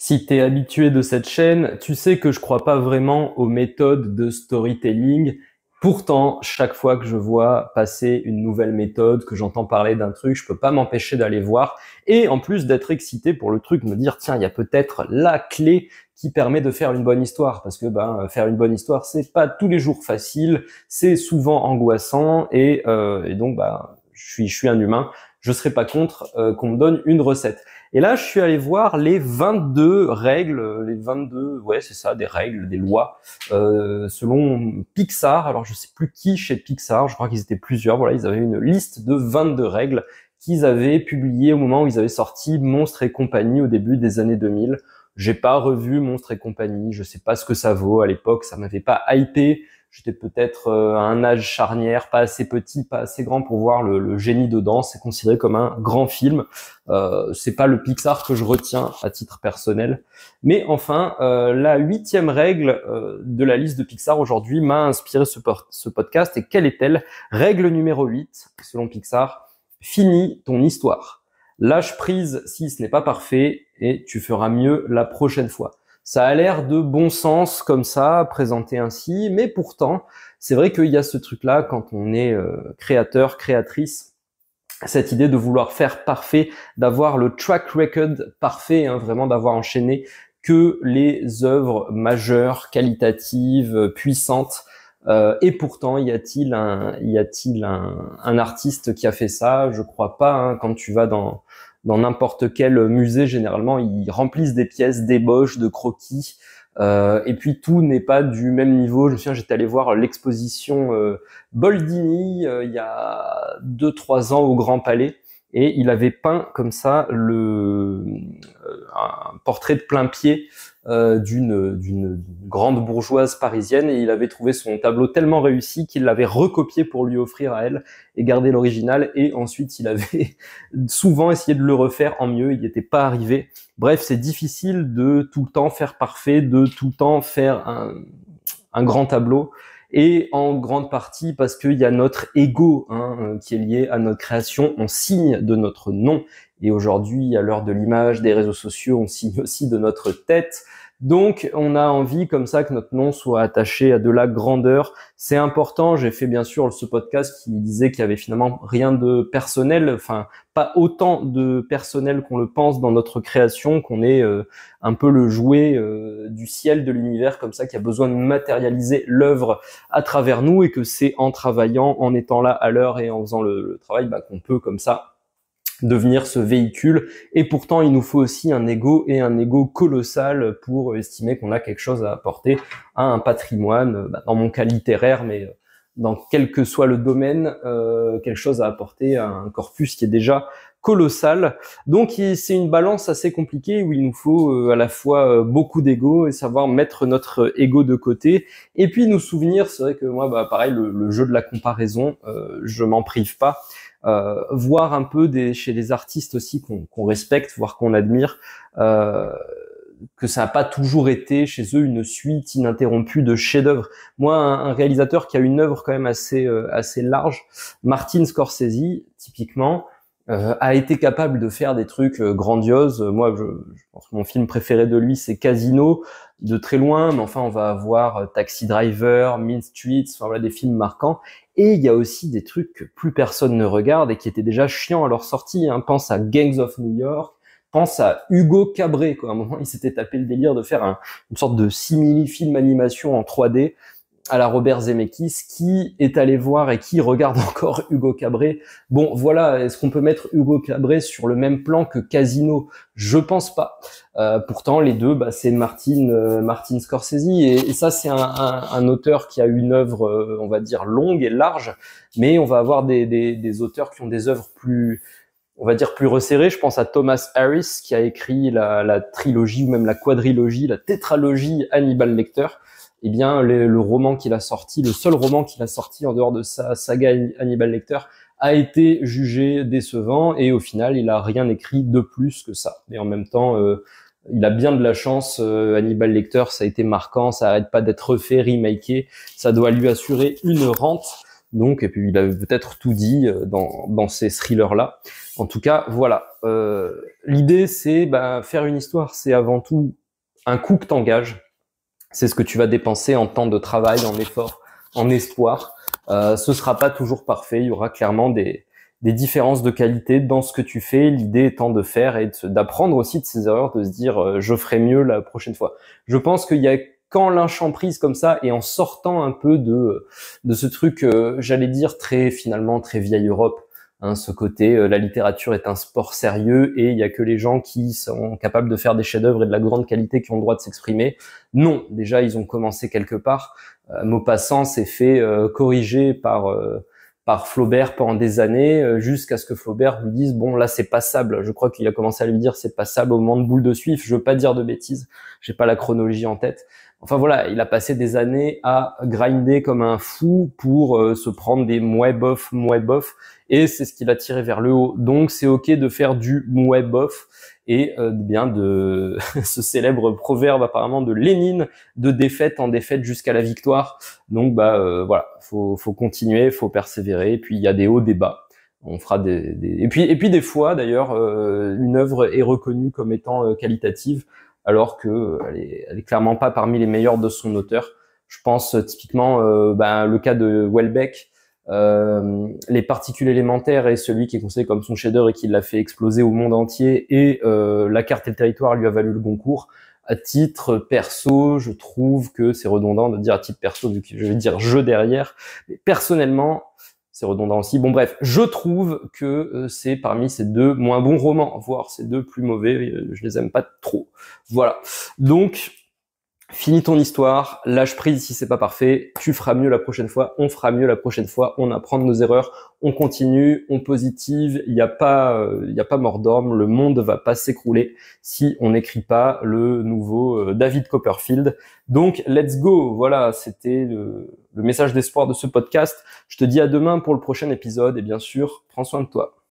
Si t'es habitué de cette chaîne, tu sais que je crois pas vraiment aux méthodes de storytelling. Pourtant, chaque fois que je vois passer une nouvelle méthode, que j'entends parler d'un truc, je peux pas m'empêcher d'aller voir. Et en plus d'être excité pour le truc, me dire, tiens, il y a peut-être la clé qui permet de faire une bonne histoire. Parce que faire une bonne histoire, c'est pas tous les jours facile, c'est souvent angoissant. Et donc, je suis un humain. Je serais pas contre qu'on me donne une recette. Et là, je suis allé voir les 22 règles, les 22, ouais, c'est ça, des règles, des lois, selon Pixar. Alors, je sais plus qui chez Pixar, je crois qu'ils étaient plusieurs. Voilà, ils avaient une liste de 22 règles qu'ils avaient publiées au moment où ils avaient sorti Monstres et compagnie au début des années 2000. J'ai pas revu Monstres et compagnie, je sais pas ce que ça vaut. À l'époque, ça m'avait pas hypé. J'étais peut-être à un âge charnière, pas assez petit, pas assez grand pour voir le génie dedans. C'est considéré comme un grand film. C'est pas le Pixar que je retiens à titre personnel. Mais enfin, la 8e règle de la liste de Pixar aujourd'hui m'a inspiré ce podcast. Et quelle est-elle? Règle numéro 8, selon Pixar, finis ton histoire. Lâche prise si ce n'est pas parfait et tu feras mieux la prochaine fois. Ça a l'air de bon sens comme ça, présenté ainsi, mais pourtant, c'est vrai qu'il y a ce truc-là quand on est créateur, créatrice, cette idée de vouloir faire parfait, d'avoir le track record parfait, hein, vraiment d'avoir enchaîné que les œuvres majeures, qualitatives, puissantes. Et pourtant, y a-t-il un artiste qui a fait ça? Je crois pas. Hein, quand tu vas dans n'importe quel musée, généralement, ils remplissent des pièces d'ébauche, de croquis. Et puis tout n'est pas du même niveau. Je me souviens, j'étais allé voir l'exposition Boldini il y a 2-3 ans au Grand Palais, et il avait peint comme ça un portrait de plein pied d'une grande bourgeoise parisienne, et il avait trouvé son tableau tellement réussi qu'il l'avait recopié pour lui offrir à elle et garder l'original, et ensuite il avait souvent essayé de le refaire en mieux, il n'y était pas arrivé. Bref, c'est difficile de tout le temps faire parfait, de tout le temps faire un grand tableau, et en grande partie parce qu'il y a notre ego qui est lié à notre création. On signe de notre nom, et aujourd'hui, à l'heure de l'image, des réseaux sociaux, on signe aussi de notre tête. Donc, on a envie comme ça que notre nom soit attaché à de la grandeur. C'est important. J'ai fait bien sûr ce podcast qui disait qu'il y avait finalement rien de personnel, enfin pas autant de personnel qu'on le pense dans notre création, qu'on est un peu le jouet du ciel, de l'univers comme ça, qui a besoin de matérialiser l'œuvre à travers nous, et que c'est en travaillant, en étant là à l'heure et en faisant le travail qu'on peut comme ça devenir ce véhicule. Et pourtant, il nous faut aussi un ego, et un ego colossal, pour estimer qu'on a quelque chose à apporter à un patrimoine, dans mon cas littéraire, mais dans quel que soit le domaine, quelque chose à apporter à un corpus qui est déjà colossal. Donc c'est une balance assez compliquée où il nous faut à la fois beaucoup d'ego et savoir mettre notre ego de côté, et puis nous souvenir, c'est vrai que moi pareil, le jeu de la comparaison, je m'en prive pas. Voir un peu chez les artistes aussi qu'on respecte, voire qu'on admire, que ça n'a pas toujours été chez eux une suite ininterrompue de chefs-d'œuvre. Moi, un réalisateur qui a une œuvre quand même assez large, Martin Scorsese, typiquement, a été capable de faire des trucs grandioses. Moi, je pense que mon film préféré de lui, c'est Casino, de très loin, mais enfin, on va avoir Taxi Driver, Mean Streets, enfin voilà, des films marquants. Et il y a aussi des trucs que plus personne ne regarde et qui étaient déjà chiants à leur sortie. Hein. Pense à Gangs of New York, pense à Hugo Cabret, quoi. À un moment, il s'était tapé le délire de faire une sorte de simili-film animation en 3D à la Robert Zemeckis. Qui est allé voir et qui regarde encore Hugo Cabret? Bon, voilà, est-ce qu'on peut mettre Hugo Cabret sur le même plan que Casino? Je pense pas. Pourtant, les deux, c'est Martin Scorsese, et ça, c'est un auteur qui a une œuvre, on va dire, longue et large, mais on va avoir des auteurs qui ont des œuvres plus, on va dire, plus resserrées. Je pense à Thomas Harris, qui a écrit la trilogie, ou même la quadrilogie, la tétralogie Hannibal Lecter. Eh bien, le roman qu'il a sorti, le seul roman qu'il a sorti en dehors de sa saga Hannibal Lecter, a été jugé décevant, et au final, il a rien écrit de plus que ça. Et en même temps, il a bien de la chance. Hannibal Lecter, ça a été marquant, ça arrête pas d'être refait, remaké, ça doit lui assurer une rente. Donc, et puis il avait peut-être tout dit dans ces thrillers-là. En tout cas, voilà. L'idée, c'est faire une histoire, c'est avant tout un coût que t'engages. C'est ce que tu vas dépenser en temps de travail, en effort, en espoir. Ce sera pas toujours parfait. Il y aura clairement des différences de qualité dans ce que tu fais. L'idée étant de faire et d'apprendre aussi de ses erreurs, de se dire je ferai mieux la prochaine fois. Je pense qu'il y a qu'en lâchant prise comme ça et en sortant un peu de ce truc, j'allais dire finalement très vieille Europe. Hein, ce côté, la littérature est un sport sérieux et il y a que les gens qui sont capables de faire des chefs-d'œuvre et de la grande qualité qui ont le droit de s'exprimer. Non, déjà ils ont commencé quelque part. Maupassant s'est fait corriger par Flaubert pendant des années, jusqu'à ce que Flaubert lui dise bon là c'est passable. Je crois qu'il a commencé à lui dire c'est passable au moment de Boule de Suif. Je veux pas dire de bêtises, j'ai pas la chronologie en tête. Enfin voilà, il a passé des années à grinder comme un fou pour se prendre des mouais bof, et c'est ce qui l'a tiré vers le haut. Donc c'est ok de faire du mouais bof et bien de ce célèbre proverbe apparemment de Lénine, de défaite en défaite jusqu'à la victoire. Donc voilà, faut continuer, faut persévérer. Et puis il y a des hauts, des bas. On fera et puis des fois d'ailleurs une œuvre est reconnue comme étant qualitative alors que elle est clairement pas parmi les meilleures de son auteur. Je pense typiquement le cas de Houellebecq, les particules élémentaires est celui qui est considéré comme son chef-d'œuvre et qui l'a fait exploser au monde entier, et La carte et le territoire lui a valu le Goncourt. À titre perso, je trouve que c'est redondant de dire à titre perso, vu que je vais dire je derrière. Mais personnellement, c'est redondant aussi. Bon bref, je trouve que c'est parmi ces deux moins bons romans, voire ces deux plus mauvais, je les aime pas trop. Voilà. Donc, finis ton histoire, lâche prise si c'est pas parfait, tu feras mieux la prochaine fois, on fera mieux la prochaine fois, on apprend de nos erreurs, on continue, on positive, il y a pas mort d'homme, le monde va pas s'écrouler si on n'écrit pas le nouveau David Copperfield. Donc let's go, voilà, c'était le message d'espoir de ce podcast. Je te dis à demain pour le prochain épisode et bien sûr, prends soin de toi.